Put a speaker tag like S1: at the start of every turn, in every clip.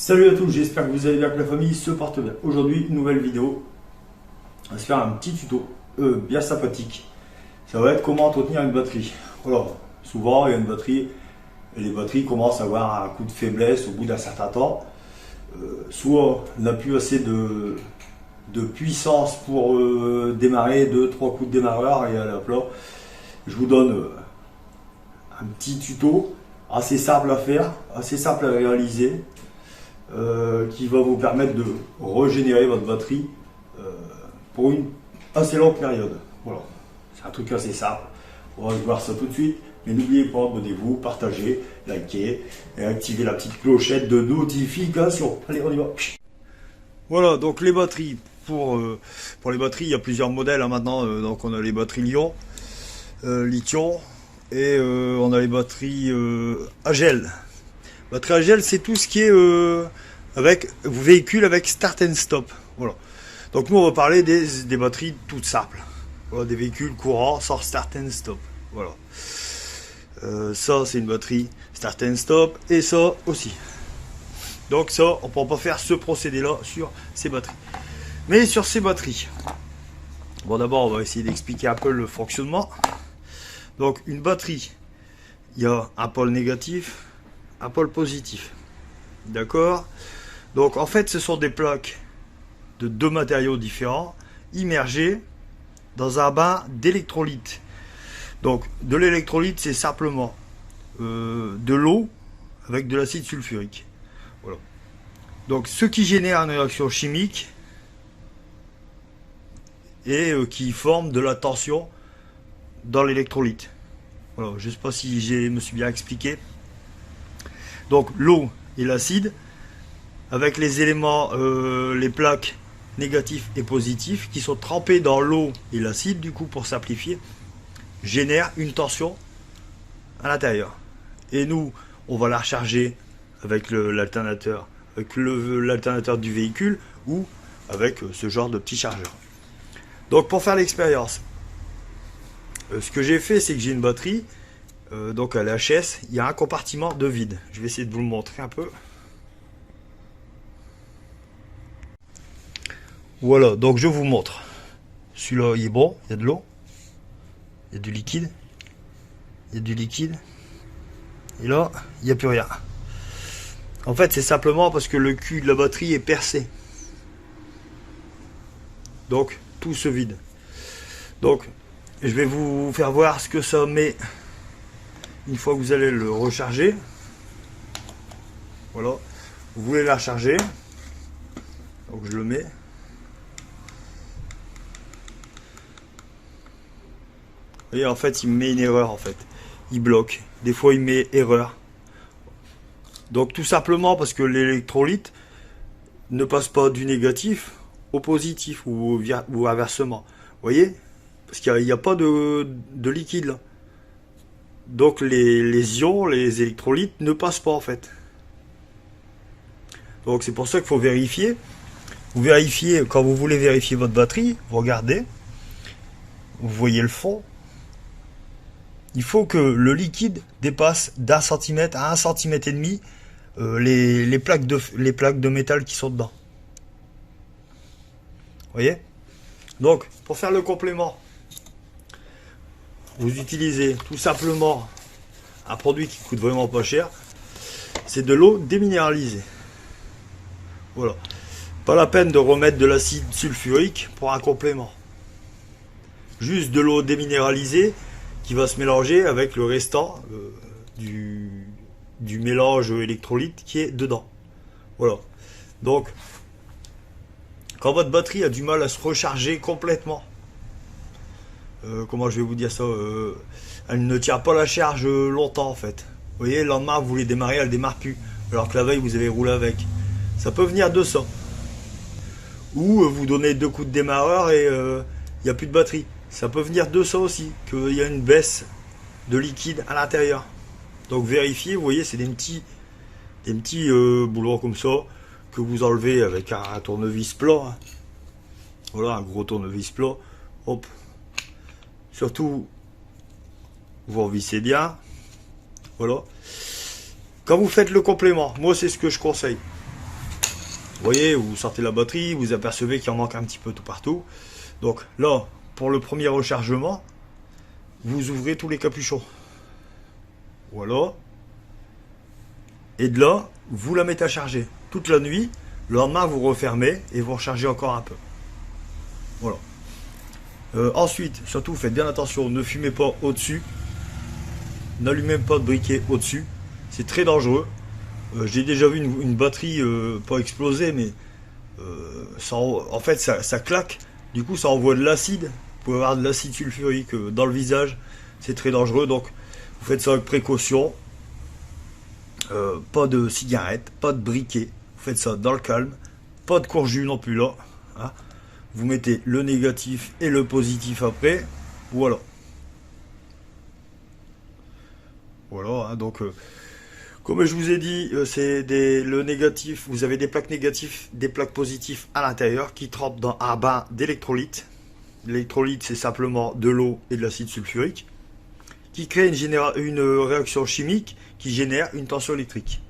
S1: Salut à tous, j'espère que vous allez bien, que la famille se porte bien. Aujourd'hui, nouvelle vidéo. On va se faire un petit tuto bien sympathique. Ça va être comment entretenir une batterie. Voilà, souvent il y a une batterie et les batteries commencent à avoir un coup de faiblesse au bout d'un certain temps. Soit on n'a plus assez de puissance pour démarrer 2-3 coups de démarreur et à la plat. Je vous donne un petit tuto assez simple à faire, assez simple à réaliser. Qui va vous permettre de régénérer votre batterie pour une assez longue période. Voilà, c'est un truc assez simple. On va voir ça tout de suite. Mais n'oubliez pas, abonnez-vous, partagez, likez et activez la petite clochette de notification. Allez, on y va. Voilà, donc les batteries. Pour les batteries, il y a plusieurs modèles hein, maintenant. Donc on a les batteries lithium et on a les batteries à gel. Batterie à gel, c'est tout ce qui est avec vos véhicules avec start and stop. Voilà. Donc nous on va parler des batteries toutes simples. Voilà, des véhicules courants sans start and stop. Voilà. Ça c'est une batterie start and stop et ça aussi. Donc ça on ne pourra pas faire ce procédé là sur ces batteries. Mais sur ces batteries. Bon d'abord on va essayer d'expliquer un peu le fonctionnement. Donc une batterie, il y a un pôle négatif, un pôle positif. D'accord? Donc en fait ce sont des plaques de deux matériaux différents immergés dans un bain d'électrolyte. Donc de l'électrolyte c'est simplement de l'eau avec de l'acide sulfurique. Voilà. Donc ce qui génère une réaction chimique et qui forme de la tension dans l'électrolyte. Voilà, je ne sais pas si je me suis bien expliqué. Donc l'eau et l'acide, avec les éléments, les plaques négatifs et positifs, qui sont trempés dans l'eau et l'acide, du coup pour simplifier, génèrent une tension à l'intérieur. Et nous, on va la recharger avec l'alternateur, avec l'alternateur du véhicule ou avec ce genre de petit chargeur. Donc pour faire l'expérience, ce que j'ai fait, c'est que j'ai une batterie. Donc à l'HS, il y a un compartiment de vide. Je vais essayer de vous le montrer un peu. Voilà, donc je vous montre. Celui-là, il est bon, il y a de l'eau. Il y a du liquide. Il y a du liquide. Et là, il n'y a plus rien. En fait, c'est simplement parce que le cul de la batterie est percé. Donc, tout se vide. Donc, je vais vous faire voir ce que ça met une fois que vous allez le recharger. Voilà, vous voulez la recharger, donc je le mets. Vous voyez, en fait il me met une erreur, en fait il bloque, des fois il met erreur. Donc tout simplement parce que l'électrolyte ne passe pas du négatif au positif ou inversement. Vous voyez, parce qu'il n'y a pas de liquide là. Donc les ions, les électrolytes ne passent pas en fait. Donc c'est pour ça qu'il faut vérifier. Vous vérifiez, quand vous voulez vérifier votre batterie, vous regardez, vous voyez le fond. Il faut que le liquide dépasse d'1 centimètre à 1,5 cm les plaques de métal qui sont dedans. Vous voyez? Donc pour faire le complément, vous utilisez tout simplement un produit qui coûte vraiment pas cher, c'est de l'eau déminéralisée. Voilà, pas la peine de remettre de l'acide sulfurique pour un complément. Juste de l'eau déminéralisée qui va se mélanger avec le restant du mélange électrolyte qui est dedans. Voilà, donc quand votre batterie a du mal à se recharger complètement, comment je vais vous dire ça, elle ne tient pas la charge longtemps en fait. Vous voyez, le lendemain vous voulez démarrer, elle démarre plus, alors que la veille vous avez roulé avec. Ça peut venir de ça. Ou vous donnez 2 coups de démarreur et il n'y a plus de batterie. Ça peut venir de ça aussi, qu'il y a une baisse de liquide à l'intérieur. Donc vérifiez, vous voyez, c'est des petits boulons comme ça que vous enlevez avec un tournevis plat. Voilà, un gros tournevis plat. Hop. Surtout, vous revissez bien. Voilà. Quand vous faites le complément, moi c'est ce que je conseille. voyez, vous sortez la batterie, vous apercevez qu'il en manque un petit peu tout partout. Donc là, pour le premier rechargement, vous ouvrez tous les capuchons. Voilà. Et de là, vous la mettez à charger toute la nuit. Le lendemain, vous refermez et vous rechargez encore un peu. Voilà. Ensuite, surtout, faites bien attention, ne fumez pas au-dessus. N'allumez pas de briquet au-dessus. C'est très dangereux. J'ai déjà vu une batterie pas exploser, mais en fait, ça claque. Du coup, ça envoie de l'acide. Vous pouvez avoir de l'acide sulfurique dans le visage. C'est très dangereux. Donc, vous faites ça avec précaution. Pas de cigarette, pas de briquet. Vous faites ça dans le calme. Pas de courge non plus là. Hein. Vous mettez le négatif et le positif après. Voilà. Voilà. Hein, donc, comme je vous ai dit, c'est le négatif. Vous avez des plaques négatives, des plaques positives à l'intérieur qui trempent dans un bain d'électrolyte. L'électrolyte, c'est simplement de l'eau et de l'acide sulfurique qui crée une réaction chimique qui génère une tension électrique.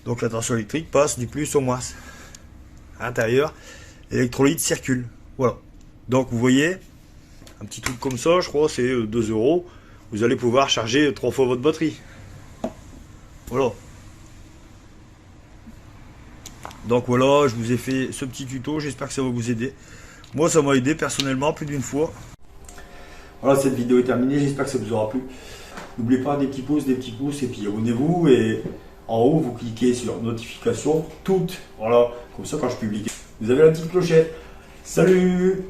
S1: Donc la tension électrique passe du plus au moins. À l'intérieur, l'électrolyte circule. Voilà. Donc vous voyez, un petit truc comme ça, je crois, c'est 2 €. Vous allez pouvoir charger 3 fois votre batterie. Voilà. Donc voilà, je vous ai fait ce petit tuto, j'espère que ça va vous aider. Moi, ça m'a aidé personnellement plus d'une fois. Voilà, cette vidéo est terminée, j'espère que ça vous aura plu. N'oubliez pas des petits pouces, et puis abonnez-vous. Et en haut, vous cliquez sur notification toutes. Voilà, comme ça quand je publie, vous avez la petite clochette. Salut!